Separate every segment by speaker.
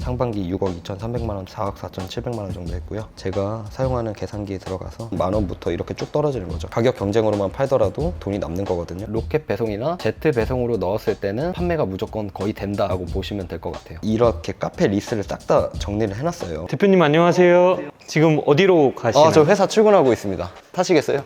Speaker 1: 상반기 6억 2,300만 원, 4억 4,700만 원 정도 했고요. 제가 사용하는 계산기에 들어가서 만 원부터 이렇게 쭉 떨어지는 거죠. 가격 경쟁으로만 팔더라도 돈이 남는 거거든요. 로켓 배송이나 제트 배송으로 넣었을 때는 판매가 무조건 거의 된다라고 보시면 될 것 같아요. 이렇게 카페 리스트를 싹 다 정리를 해놨어요.
Speaker 2: 대표님 안녕하세요. 지금 어디로 가시나요?
Speaker 1: 저 회사 출근하고 있습니다. 타시겠어요?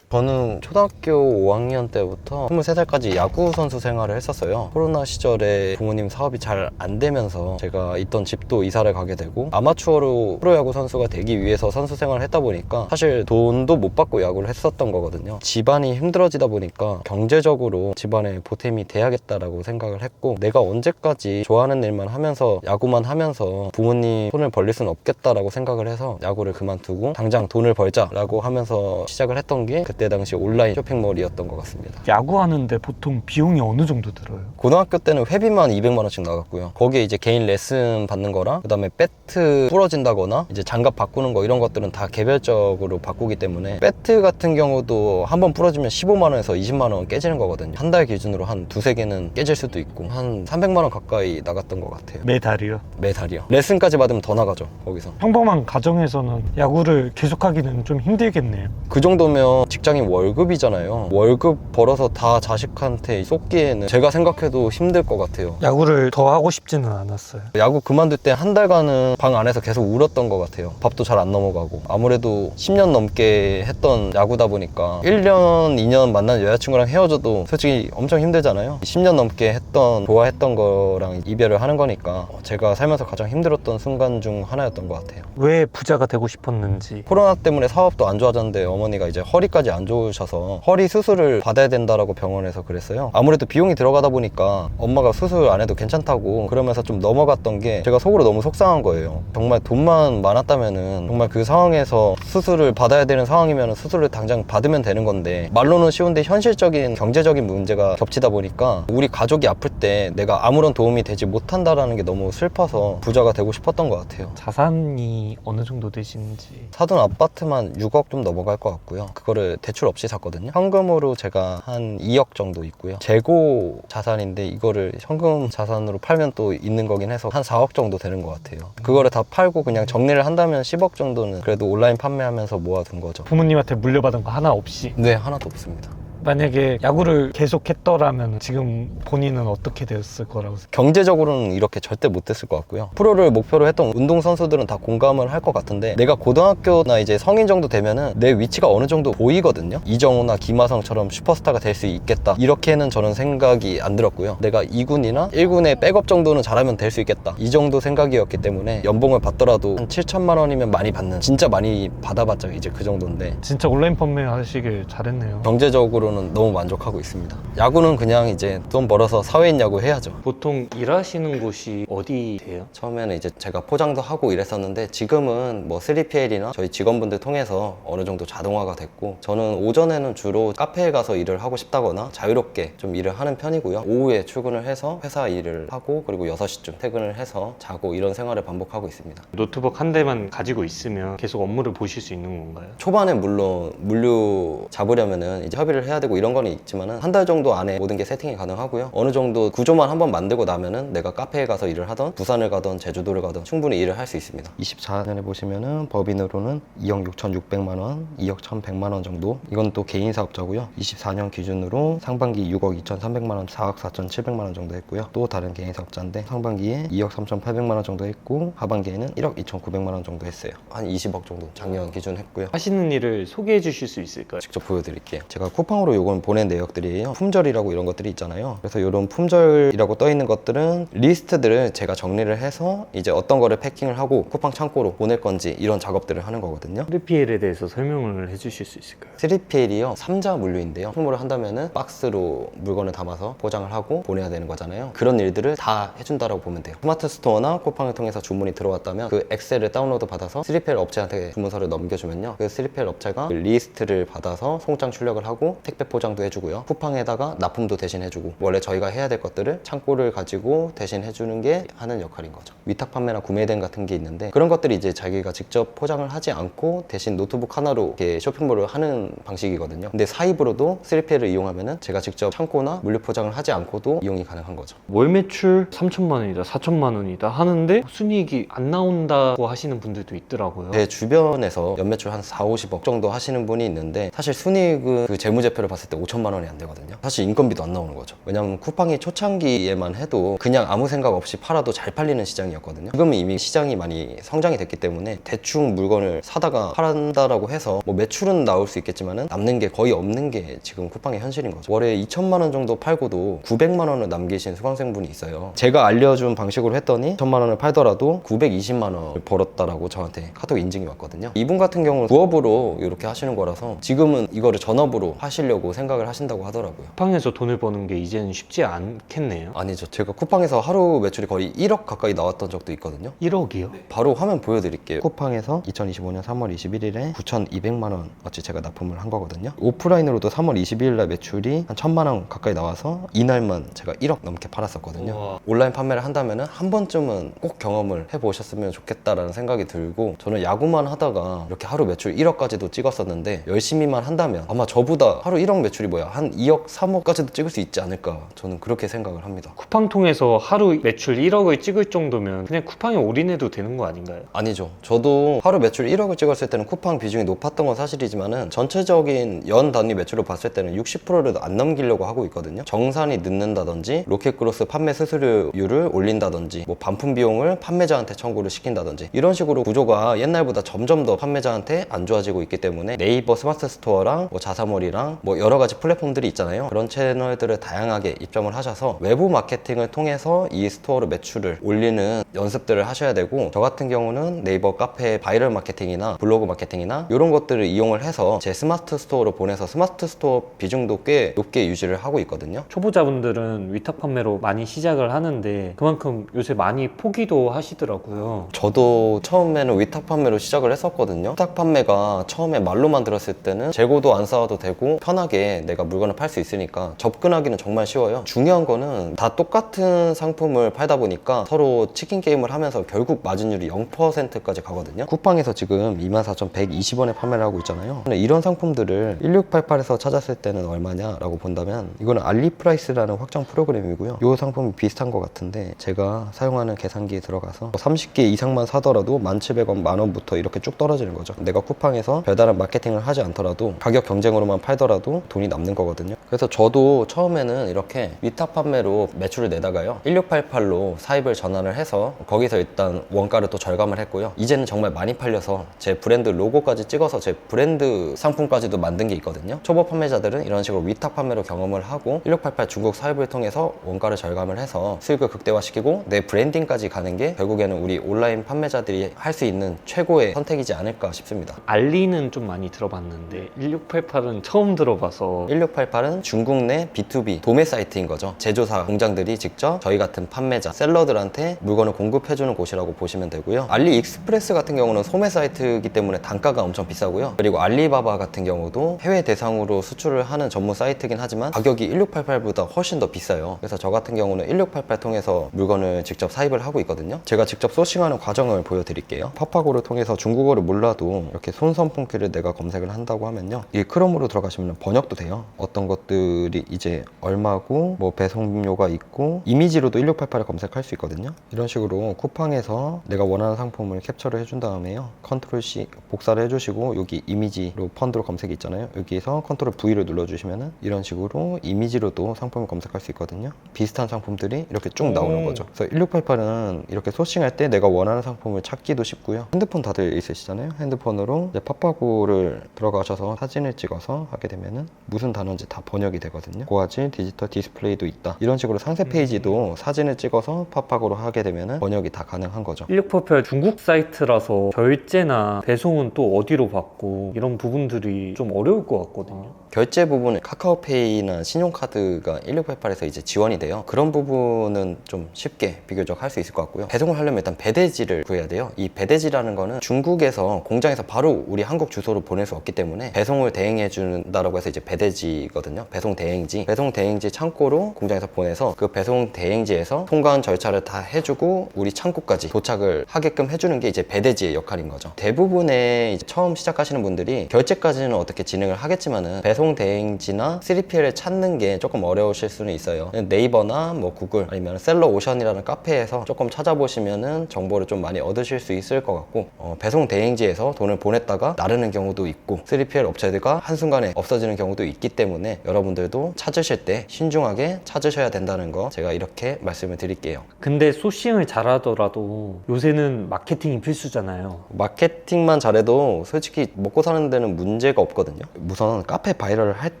Speaker 1: 저는 초등학교 5학년 때부터 23살까지 야구 선수 생활을 했었어요. 코로나 시절에 부모님 사업이 잘 안 되면서 제가 있던 집도 이사를 가게 되고 아마추어로 프로야구 선수가 되기 위해서 선수 생활을 했다 보니까 사실 돈도 못 받고 야구를 했었던 거거든요. 집안이 힘들어지다 보니까 경제적으로 집안에 보탬이 돼야겠다라고 생각을 했고, 내가 언제까지 좋아하는 일만 하면서 야구만 하면서 부모님 손을 벌릴 수는 없겠다라고 생각을 해서 야구를 그만두고 당장 돈을 벌자라고 하면서 시작을 했던 게 그때 당시 온라인 쇼핑몰이었던 것 같습니다.
Speaker 2: 야구하는데 보통 비용이 어느 정도 들어요?
Speaker 1: 고등학교 때는 회비만 200만 원씩 나갔고요. 거기에 이제 개인 레슨 받는 거랑 그다음에 배트 부러진다거나 이제 장갑 바꾸는 거 이런 것들은 다 개별적으로 바꾸기 때문에, 배트 같은 경우도 한번 부러지면 15만 원에서 20만 원 깨지는 거거든요. 한 달 기준으로 한 두세 개는 깨질 수도 있고 한 300만 원 가까이 나갔던 것 같아요.
Speaker 2: 매달이요?
Speaker 1: 매달이요. 레슨까지 받으면 더 나가죠, 거기서.
Speaker 2: 평범한 가정에서는 야구를 계속하기는 좀 힘들겠네요.
Speaker 1: 그 정도면 직장인 월급이잖아요. 월급 벌어서 다 자식한테 쏟기에는 제가 생각해도 힘들 것 같아요.
Speaker 2: 야구를 더 하고 싶지는 않았어요.
Speaker 1: 야구 그만둘 때 한 달간은 방 안에서 계속 울었던 것 같아요. 밥도 잘 안 넘어가고. 아무래도 10년 넘게 했던 야구다 보니까 1년, 2년 만난 여자친구랑 헤어져도 솔직히 엄청 힘들잖아요. 10년 넘게 좋아했던 거랑 이별을 하는 거니까 제가 살면서 가장 힘들었던 순간 중 하나였던 것 같아요.
Speaker 2: 왜 부자가 되고 싶었는지.
Speaker 1: 코로나 때문에 사업도 안 좋아졌는데 어머니가 이제 허리까지 안 좋으셔서 허리 수술을 받아야 된다라고 병원에서 그랬어요. 아무래도 비용이 들어가다 보니까 엄마가 수술 안 해도 괜찮다고 그러면서 좀 넘어갔던 게 제가 속으로 너무 속상한 거예요. 정말 돈만 많았다면은 정말 그 상황에서 수술을 받아야 되는 상황이면 수술을 당장 받으면 되는 건데, 말로는 쉬운데 현실적인 경제적인 문제가 겹치다 보니까 우리 가족이 아플 때 내가 아무런 도움이 되지 못한다라는 게 너무 슬퍼서 부자가 되고 싶었던 것 같아요.
Speaker 2: 자산이 어느 정도 되시는지.
Speaker 1: 사둔 아파트만 6억 좀 넘어갈 것 같고요. 그거를 대출 없이 샀거든요. 현금으로 제가 한 2억 정도 있고요. 재고 자산인데 이거를 현금 자산으로 팔면 또 있는 거긴 해서 한 4억 정도 되는 것 같아요. 그거를 다 팔고 그냥 정리를 한다면 10억 정도는 그래도 온라인 판매하면서 모아둔 거죠.
Speaker 2: 부모님한테 물려받은 거 하나 없이.
Speaker 1: 네, 하나도 없습니다.
Speaker 2: 만약에 야구를 계속했더라면 지금 본인은 어떻게 되었을 거라고 생각해요?
Speaker 1: 경제적으로는 이렇게 절대 못했을 것 같고요. 프로를 목표로 했던 운동선수들은 다 공감을 할 것 같은데, 내가 고등학교나 이제 성인 정도 되면은 내 위치가 어느 정도 보이거든요. 이정우나 김하성처럼 슈퍼스타가 될 수 있겠다, 이렇게는 저는 생각이 안 들었고요. 내가 2군이나 1군의 백업 정도는 잘하면 될 수 있겠다, 이 정도 생각이었기 때문에 연봉을 받더라도 한 7천만 원이면 많이 받는, 진짜 많이 받아봤자 이제 그 정도인데,
Speaker 2: 진짜 온라인 판매 하시길 잘했네요.
Speaker 1: 경제적으로는 너무 만족하고 있습니다. 야구는 그냥 이제 돈 벌어서 사회인 야구 해야죠.
Speaker 2: 보통 일하시는 곳이 어디세요?
Speaker 1: 처음에는 이제 제가 포장도 하고 이랬었는데, 지금은 뭐 3PL이나 저희 직원분들 통해서 어느 정도 자동화가 됐고, 저는 오전에는 주로 카페에 가서 일을 하고 싶다거나 자유롭게 좀 일을 하는 편이고요. 오후에 출근을 해서 회사 일을 하고 그리고 6시쯤 퇴근을 해서 자고, 이런 생활을 반복하고 있습니다.
Speaker 2: 노트북 한 대만 가지고 있으면 계속 업무를 보실 수 있는 건가요?
Speaker 1: 초반에 물론 물류 잡으려면은 이제 협의를 해야 되고 이런 거는 있지만은 한 달 정도 안에 모든 게 세팅이 가능하고요. 어느 정도 구조만 한번 만들고 나면은 내가 카페에 가서 일을 하던 부산을 가던 제주도를 가던 충분히 일을 할 수 있습니다. 24년에 보시면은 법인으로는 2억 6,600만 원, 2억 1,100만 원 정도. 이건 또 개인 사업자고요. 24년 기준으로 상반기 6억 2,300만 원, 4억 4,700만 원 정도 했고요. 또 다른 개인 사업자인데 상반기에 2억 3,800만 원 정도 했고 하반기에는 1억 2,900만 원 정도 했어요. 한 20억 정도 작년 기준 했고요.
Speaker 2: 하시는 일을 소개해 주실 수 있을까요?
Speaker 1: 직접 보여드릴게요. 제가 쿠팡으로 요건 보낸 내역들이에요. 품절이라고 이런 것들이 있잖아요. 그래서 이런 품절이라고 떠 있는 것들은 리스트들을 제가 정리를 해서 이제 어떤 거를 패킹을 하고 쿠팡 창고로 보낼 건지 이런 작업들을 하는 거거든요.
Speaker 2: 3PL에 대해서 설명을 해주실 수 있을까요?
Speaker 1: 3PL이요 3자 물류인데요. 품목을 한다면은 박스로 물건을 담아서 포장을 하고 보내야 되는 거잖아요. 그런 일들을 다 해준다라고 보면 돼요. 스마트 스토어나 쿠팡을 통해서 주문이 들어왔다면 그 엑셀을 다운로드 받아서 3PL 업체한테 주문서를 넘겨주면요, 그 3PL 업체가 그 리스트를 받아서 송장 출력을 하고 택배 택배 포장도 해주고요. 쿠팡에다가 납품도 대신 해주고, 원래 저희가 해야 될 것들을 창고를 가지고 대신 해주는 게 하는 역할인 거죠. 위탁 판매나 구매된 같은 게 있는데, 그런 것들이 이제 자기가 직접 포장을 하지 않고 대신 노트북 하나로 이렇게 쇼핑몰을 하는 방식이거든요. 근데 사입으로도 3PL을 이용하면은 제가 직접 창고나 물류 포장을 하지 않고도 이용이 가능한 거죠.
Speaker 3: 월 매출 3천만 원이다, 4천만 원이다 하는데 순이익이 안 나온다고 하시는 분들도 있더라고요.
Speaker 1: 제 주변에서 연매출 한 4, 50억 정도 하시는 분이 있는데, 사실 순이익은 그 재무제표를 봤을 때 5천만 원이 안 되거든요. 사실 인건비도 안 나오는 거죠. 왜냐면 쿠팡이 초창기에만 해도 그냥 아무 생각 없이 팔아도 잘 팔리는 시장이었거든요. 지금은 이미 시장이 많이 성장이 됐기 때문에 대충 물건을 사다가 팔한다라고 해서 뭐 매출은 나올 수 있겠지만은 남는 게 거의 없는 게 지금 쿠팡의 현실인 거죠. 월에 2천만 원 정도 팔고도 900만 원을 남기신 수강생분이 있어요. 제가 알려준 방식으로 했더니 1천만 원을 팔더라도 920만 원을 벌었다라고 저한테 카톡 인증이 왔거든요. 이분 같은 경우는 부업으로 이렇게 하시는 거라서 지금은 이거를 전업으로 하시려고 생각을 하신다고 하더라고요.
Speaker 3: 쿠팡에서 돈을 버는 게 이제는 쉽지 않겠네요.
Speaker 1: 아니죠. 제가 쿠팡에서 하루 매출이 거의 1억 가까이 나왔던 적도 있거든요.
Speaker 3: 1억이요?
Speaker 1: 바로 화면 보여드릴게요. 쿠팡에서 2025년 3월 21일에 9,200만 원 어치 제가 납품을 한 거거든요. 오프라인으로도 3월 22일 날 매출이 한 1,000만 원 가까이 나와서 이날만 제가 1억 넘게 팔았었거든요.
Speaker 3: 우와.
Speaker 1: 온라인 판매를 한다면 한 번쯤은 꼭 경험을 해보셨으면 좋겠다라는 생각이 들고, 저는 야구만 하다가 이렇게 하루 매출 1억까지도 찍었었는데 열심히만 한다면 아마 저보다 하루 1억 매출이 한 2억, 3억까지도 찍을 수 있지 않을까, 저는 그렇게 생각을 합니다.
Speaker 3: 쿠팡 통해서 하루 매출 1억을 찍을 정도면 그냥 쿠팡에 올인해도 되는 거 아닌가요?
Speaker 1: 아니죠. 저도 하루 매출 1억을 찍었을 때는 쿠팡 비중이 높았던 건 사실이지만은 전체적인 연 단위 매출로 봤을 때는 60%를 안 넘기려고 하고 있거든요. 정산이 늦는다든지 로켓그로스 판매 수수료율을 올린다든지 뭐 반품 비용을 판매자한테 청구를 시킨다든지 이런 식으로 구조가 옛날보다 점점 더 판매자한테 안 좋아지고 있기 때문에 네이버 스마트 스토어랑 뭐 자사몰이랑 뭐 여러 가지 플랫폼들이 있잖아요. 그런 채널들을 다양하게 입점을 하셔서 외부 마케팅을 통해서 이 스토어로 매출을 올리는 연습들을 하셔야 되고, 저 같은 경우는 네이버 카페 바이럴 마케팅이나 블로그 마케팅이나 이런 것들을 이용을 해서 제 스마트 스토어로 보내서 스마트 스토어 비중도 꽤 높게 유지를 하고 있거든요.
Speaker 3: 초보자분들은 위탁 판매로 많이 시작을 하는데 그만큼 요새 많이 포기도 하시더라고요.
Speaker 1: 저도 처음에는 위탁 판매로 시작을 했었거든요. 위탁 판매가 처음에 말로만 들었을 때는 재고도 안 쌓아도 되고 편하게 내가 물건을 팔 수 있으니까 접근하기는 정말 쉬워요. 중요한 거는 다 똑같은 상품을 팔다 보니까 서로 치킨 게임을 하면서 결국 마진율이 0%까지 가거든요. 쿠팡에서 지금 24,120원에 판매를 하고 있잖아요. 근데 이런 상품들을 1688에서 찾았을 때는 얼마냐라고 본다면 이거는 알리프라이스라는 확정 프로그램이고요. 이 상품이 비슷한 것 같은데 제가 사용하는 계산기에 들어가서 30개 이상만 사더라도 1,700원, 만원부터 이렇게 쭉 떨어지는 거죠. 내가 쿠팡에서 별다른 마케팅을 하지 않더라도 가격 경쟁으로만 팔더라도 돈이 남는 거거든요. 그래서 저도 처음에는 이렇게 위탁 판매로 매출을 내다가요 1688로 사입을 전환을 해서 거기서 일단 원가를 또 절감을 했고요. 이제는 정말 많이 팔려서 제 브랜드 로고까지 찍어서 제 브랜드 상품까지도 만든 게 있거든요. 초보 판매자들은 이런 식으로 위탁 판매로 경험을 하고 1688 중국 사입을 통해서 원가를 절감을 해서 수익을 극대화시키고 내 브랜딩까지 가는 게 결국에는 우리 온라인 판매자들이 할 수 있는 최고의 선택이지 않을까 싶습니다.
Speaker 3: 알리는 좀 많이 들어봤는데 1688은 처음 들어봐서.
Speaker 1: 1688은 중국 내 B2B 도매 사이트인 거죠. 제조사 공장들이 직접 저희 같은 판매자, 셀러들한테 물건을 공급해주는 곳이라고 보시면 되고요. 알리익스프레스 같은 경우는 소매 사이트이기 때문에 단가가 엄청 비싸고요. 그리고 알리바바 같은 경우도 해외 대상으로 수출을 하는 전문 사이트긴 하지만 가격이 1688보다 훨씬 더 비싸요. 그래서 저 같은 경우는 1688 통해서 물건을 직접 사입을 하고 있거든요. 제가 직접 소싱하는 과정을 보여드릴게요. 파파고를 통해서 중국어를 몰라도 이렇게 손선풍기를 내가 검색을 한다고 하면요, 이 크롬으로 들어가시면 번역도 돼요. 어떤 것들이 이제 얼마고 뭐 배송료가 있고 이미지로도 1688을 검색할 수 있거든요. 이런 식으로 쿠팡에서 내가 원하는 상품을 캡처를 해준 다음에요, 컨트롤 C 복사를 해주시고 여기 이미지로 펀드로 검색이 있잖아요. 여기서 컨트롤 V를 눌러주시면은 이런 식으로 이미지로도 상품을 검색할 수 있거든요. 비슷한 상품들이 이렇게 쭉 나오는 거죠. 그래서 1688은 이렇게 소싱할 때 내가 원하는 상품을 찾기도 쉽고요. 핸드폰 다들 있으시잖아요. 핸드폰으로 이제 파파고를 들어가셔서 사진을 찍어서 하게 되면은 무슨 단어인지 다 번역이 되거든요. 고화질 디지털 디스플레이도 있다. 이런 식으로 상세 페이지도 사진을 찍어서 파파고로 하게 되면은 번역이 다 가능한 거죠.
Speaker 3: 1688 중국 사이트라서 결제나 배송은 또 어디로 받고 이런 부분들이 좀 어려울 것 같거든요.
Speaker 1: 결제 부분은 카카오페이나 신용카드가 1688에서 이제 지원이 돼요. 그런 부분은 좀 쉽게 비교적 할 수 있을 것 같고요. 배송을 하려면 일단 배대지를 구해야 돼요. 이 배대지라는 거는 중국에서 공장에서 바로 우리 한국 주소로 보낼 수 없기 때문에 배송을 대행해 준다라고 해서 이제 배대지거든요. 배송 대행지. 배송 대행지 창고로 공장에서 보내서 그 배송 대행지에서 통관 절차를 다 해주고 우리 창고까지 도착을 하게끔 해주는 게 이제 배대지의 역할인 거죠. 대부분의 이제 처음 시작하시는 분들이 결제까지는 어떻게 진행을 하겠지만은 배송 대행지나 3PL을 찾는 게 조금 어려우실 수는 있어요. 네이버나 뭐 구글 아니면 셀러오션이라는 카페에서 조금 찾아보시면은 정보를 좀 많이 얻으실 수 있을 것 같고, 배송 대행지에서 돈을 보냈다가 나르는 경우도 있고 3PL 업체들과 한순간에 없어지는 경우도 있기 때문에 여러분들도 찾으실 때 신중하게 찾으셔야 된다는 거 제가 이렇게 말씀을 드릴게요.
Speaker 3: 근데 소싱을 잘하더라도 요새는 마케팅이 필수잖아요.
Speaker 1: 마케팅만 잘해도 솔직히 먹고 사는 데는 문제가 없거든요. 우선 카페 바이럴을 할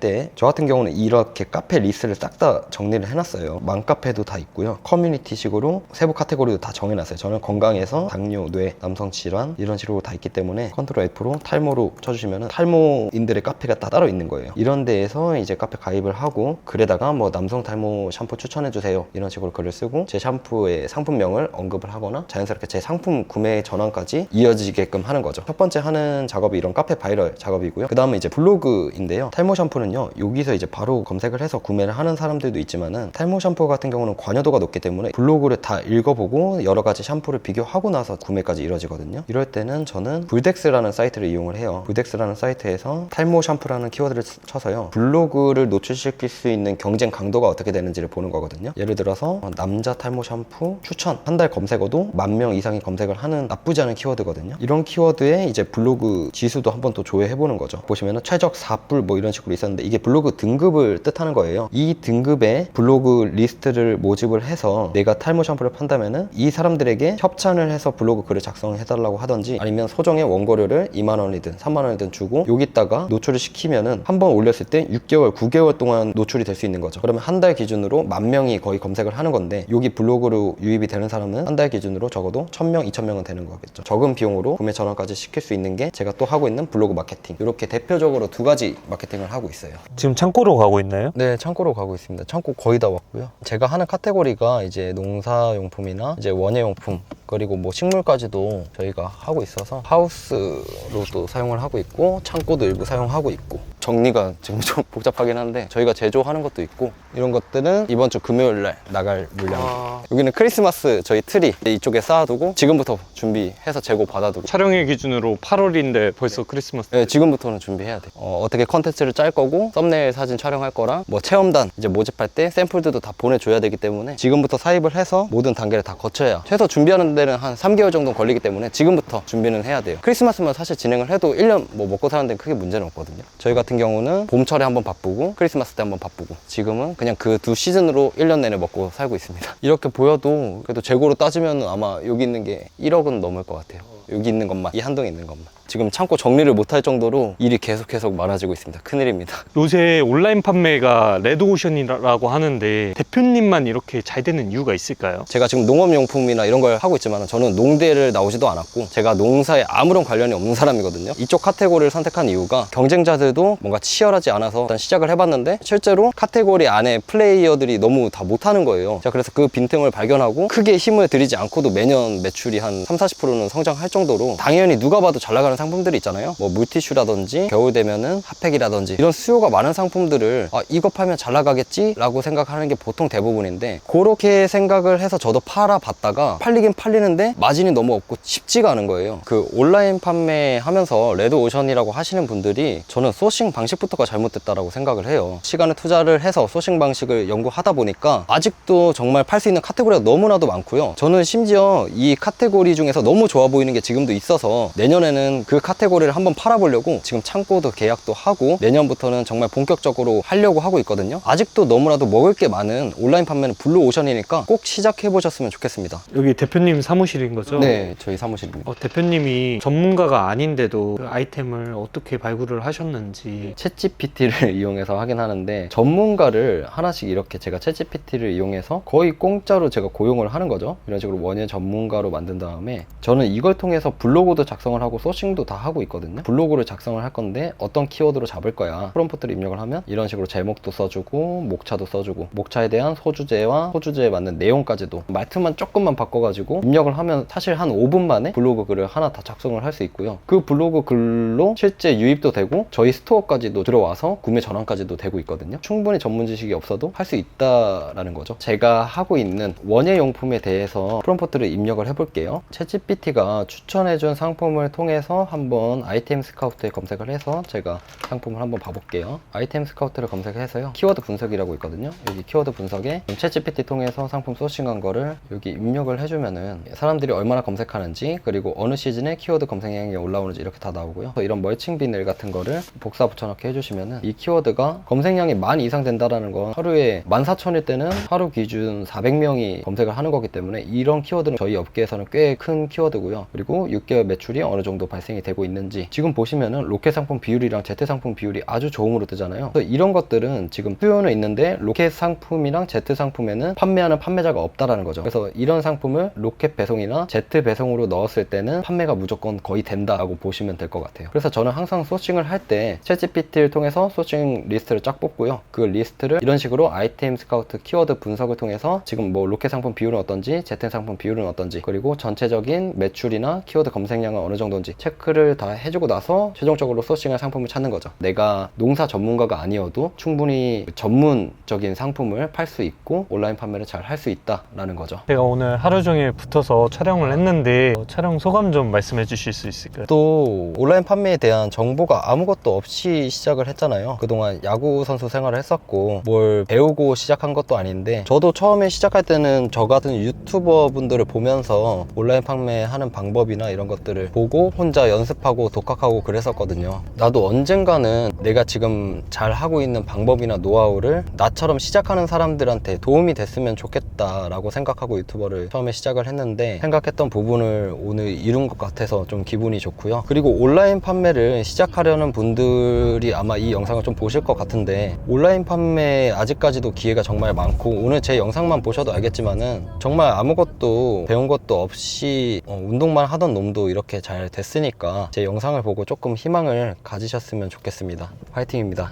Speaker 1: 때 저 같은 경우는 이렇게 카페 리스트를 싹 다 정리를 해놨어요. 맘카페도 다 있고요. 커뮤니티식으로 세부 카테고리도 다 정해놨어요. 저는 건강에서 당뇨, 뇌, 남성 질환 이런 식으로 다 있기 때문에 컨트롤 F로 탈모로 쳐주시면 탈모인들의 카페가 다 따로 있는 거예요. 이런 데에서 이제 카페 가입을 하고 글에다가 뭐 남성 탈모 샴푸 추천해주세요 이런 식으로 글을 쓰고 제 샴푸의 상품명을 언급을 하거나 자연스럽게 제 상품 구매 전환까지 이어지게끔 하는 거죠. 첫 번째 하는 작업이 이런 카페 바이럴 작업이고요. 그 다음에 이제 블로그인데요. 탈모 샴푸는요, 여기서 이제 바로 검색을 해서 구매를 하는 사람들도 있지만은 탈모 샴푸 같은 경우는 관여도가 높기 때문에 블로그를 다 읽어보고 여러 가지 샴푸를 비교하고 나서 구매까지 이루어지거든요. 이럴 때는 저는 불덱스라는 사이트를 이용을 해요. 불덱스라는 사이트에서 탈모 샴푸라는 키워드를 쳐서요, 블로그를 노출시킬 수 있는 경쟁 강도가 어떻게 되는지를 보는 거거든요. 예를 들어서 남자 탈모 샴푸 추천 한 달 검색어도 10,000명 이상이 검색을 하는 나쁘지 않은 키워드거든요. 이런 키워드에 이제 블로그 지수도 한번 또 조회해보는 거죠. 보시면은 최적 4불 뭐 이런 식으로 있었는데 이게 블로그 등급을 뜻하는 거예요. 이 등급의 블로그 리스트를 모집을 해서 내가 탈모 샴푸를 판다면은 이 사람들에게 협찬을 해서 블로그 글을 작성해달라고 하던지 아니면 소정의 원고료를 20,000원이든 30,000원이든 주고 여기다가 노출을 시키면은 한 번 올렸을 때 6개월, 9개월 동안 노출이 될 수 있는 거죠. 그러면 한 달 기준으로 10,000명이 거의 검색을 하는 건데 여기 블로그로 유입이 되는 사람은 한 달 기준으로 적어도 1,000명, 2,000명은 되는 거겠죠. 적은 비용으로 구매 전환까지 시킬 수 있는 게 제가 또 하고 있는 블로그 마케팅. 이렇게 대표적으로 두 가지 마케팅을 하고 있어요.
Speaker 2: 지금 창고로 가고 있나요?
Speaker 1: 네, 창고로 가고 있습니다. 창고 거의 다 왔고요. 제가 하는 카테고리가 이제 농사용품이나 이제 원예용품 그리고 뭐 식물까지도 저희가 하고 있어서 하우스로도 사용을 하고 있고 창고도 일부 사용하고 있고 정리가 지금 좀 복잡하긴 한데 저희가 제조하는 것도 있고 이런 것들은 이번 주 금요일날 나갈 물량. 여기는 크리스마스 저희 트리 이쪽에 쌓아두고 지금부터 준비해서 재고 받아두고.
Speaker 3: 촬영일 기준으로 8월인데 벌써 크리스마스.
Speaker 1: 네, 지금부터는 준비해야 돼. 어떻게 컨텐츠를 짤 거고 썸네일 사진 촬영할 거랑 뭐 체험단 이제 모집할 때 샘플들도 다 보내줘야 되기 때문에 지금부터 사입을 해서 모든 단계를 다 거쳐야 최소 준비하는 데는 한 3개월 정도 걸리기 때문에 지금부터 준비는 해야 돼요. 크리스마스만 사실 진행을 해도 1년 뭐 먹고 사는 데는 크게 문제는 없거든요. 저희 같은 경우는 봄철에 한번 바쁘고 크리스마스 때 한번 바쁘고 지금은 그냥 그 두 시즌으로 1년 내내 먹고 살고 있습니다. 이렇게 보여도 그래도 재고로 따지면 아마 여기 있는 게 1억은 넘을 것 같아요. 여기 있는 것만, 이 한동에 있는 것만. 지금 창고 정리를 못할 정도로 일이 계속 많아지고 있습니다. 큰일입니다.
Speaker 3: 요새 온라인 판매가 레드오션이라고 하는데 대표님만 이렇게 잘 되는 이유가 있을까요?
Speaker 1: 제가 지금 농업용품이나 이런 걸 하고 있지만 저는 농대를 나오지도 않았고 제가 농사에 아무런 관련이 없는 사람이거든요. 이쪽 카테고리를 선택한 이유가 경쟁자들도 뭔가 치열하지 않아서 일단 시작을 해봤는데 실제로 카테고리 안에 플레이어들이 너무 다 못하는 거예요. 제가 그래서 그 빈틈을 발견하고 크게 힘을 들이지 않고도 매년 매출이 한 30-40%는 성장할 정도로 당연히 누가 봐도 잘 나가는 상품들이 있잖아요. 뭐 물티슈라든지 겨울 되면은 핫팩이라든지 이런 수요가 많은 상품들을 이거 팔면 잘 나가겠지 라고 생각하는 게 보통 대부분인데 그렇게 생각을 해서 저도 팔아봤다가 팔리긴 팔리는데 마진이 너무 없고 쉽지가 않은 거예요. 그 온라인 판매하면서 레드오션이라고 하시는 분들이 저는 소싱 방식부터가 잘못됐다라고 생각을 해요. 시간을 투자를 해서 소싱 방식을 연구하다 보니까 아직도 정말 팔 수 있는 카테고리가 너무나도 많고요. 저는 심지어 이 카테고리 중에서 너무 좋아 보이는 게 지금도 있어서 내년에는 그 카테고리를 한번 팔아보려고 지금 창고도 계약도 하고 내년부터는 정말 본격적으로 하려고 하고 있거든요. 아직도 너무나도 먹을 게 많은 온라인 판매는 블루오션이니까 꼭 시작해 보셨으면 좋겠습니다.
Speaker 3: 여기 대표님 사무실인 거죠?
Speaker 1: 네, 저희 사무실입니다.
Speaker 3: 대표님이 전문가가 아닌데도 그 아이템을 어떻게 발굴을 하셨는지.
Speaker 1: 챗GPT를 이용해서 하긴 하는데 전문가를 하나씩 이렇게 제가 챗GPT를 이용해서 거의 공짜로 제가 고용을 하는 거죠. 이런 식으로 원예 전문가로 만든 다음에 저는 이걸 통해서 통해서 블로그도 작성을 하고 소싱도 다 하고 있거든요. 블로그를 작성을 할 건데 어떤 키워드로 잡을 거야, 프롬프트를 입력을 하면 이런 식으로 제목도 써주고 목차도 써주고 목차에 대한 소주제와 소주제에 맞는 내용까지도 말투만 조금만 바꿔가지고 입력을 하면 사실 한 5분 만에 블로그 글을 하나 다 작성을 할 수 있고요. 그 블로그 글로 실제 유입도 되고 저희 스토어까지도 들어와서 구매 전환까지도 되고 있거든요. 충분히 전문 지식이 없어도 할 수 있다라는 거죠. 제가 하고 있는 원예용품에 대해서 프롬프트를 입력을 해볼게요. 챗GPT가 추천해준 상품을 통해서 한번 아이템 스카우트에 검색을 해서 제가 상품을 한번 봐볼게요. 아이템 스카우트를 검색해서요, 키워드 분석이라고 있거든요. 여기 키워드 분석에 챗GPT 통해서 상품 소싱한 거를 여기 입력을 해주면은 사람들이 얼마나 검색하는지, 그리고 어느 시즌에 키워드 검색량이 올라오는지 이렇게 다 나오고요. 이런 멀칭 비늘 같은 거를 복사 붙여넣기 해주시면은 이 키워드가 검색량이 10,000 이상 된다라는 건 하루에 14,000일 때는 하루 기준 400명이 검색을 하는 거기 때문에 이런 키워드는 저희 업계에서는 꽤 큰 키워드고요. 그리고 6개월 매출이 어느 정도 발생이 되고 있는지, 지금 보시면은 로켓 상품 비율이랑 Z 상품 비율이 아주 저음으로 뜨잖아요. 그래서 이런 것들은 지금 수요는 있는데 로켓 상품이랑 Z 상품에는 판매하는 판매자가 없다라는 거죠. 그래서 이런 상품을 로켓 배송이나 Z 배송으로 넣었을 때는 판매가 무조건 거의 된다라고 보시면 될 것 같아요. 그래서 저는 항상 소싱을 할 때 챗GPT를 통해서 소싱 리스트를 쫙 뽑고요. 그 리스트를 이런 식으로 아이템 스카우트 키워드 분석을 통해서 지금 뭐 로켓 상품 비율은 어떤지, Z 상품 비율은 어떤지, 그리고 전체적인 매출이나 키워드 검색량은 어느 정도인지 체크를 다 해주고 나서 최종적으로 소싱할 상품을 찾는 거죠. 내가 농사 전문가가 아니어도 충분히 전문적인 상품을 팔 수 있고 온라인 판매를 잘 할 수 있다라는 거죠.
Speaker 2: 제가 오늘 하루 종일 붙어서 촬영을 했는데 촬영 소감 좀 말씀해 주실 수 있을까요?
Speaker 1: 또 온라인 판매에 대한 정보가 아무것도 없이 시작을 했잖아요. 그동안 야구 선수 생활을 했었고 뭘 배우고 시작한 것도 아닌데, 저도 처음에 시작할 때는 저 같은 유튜버 분들을 보면서 온라인 판매하는 방법이나 이런 것들을 보고 혼자 연습하고 독학하고 그랬었거든요. 나도 언젠가는 내가 지금 잘 하고 있는 방법이나 노하우를 나처럼 시작하는 사람들한테 도움이 됐으면 좋겠다라고 생각하고 유튜버를 처음에 시작을 했는데, 생각했던 부분을 오늘 이룬 것 같아서 좀 기분이 좋고요. 그리고 온라인 판매를 시작하려는 분들이 아마 이 영상을 좀 보실 것 같은데, 온라인 판매 아직까지도 기회가 정말 많고, 오늘 제 영상만 보셔도 알겠지만은 정말 아무것도 배운 것도 없이 운동만 하던 놈도 이렇게 잘 됐으니까 제 영상을 보고 조금 희망을 가지셨으면 좋겠습니다. 화이팅입니다.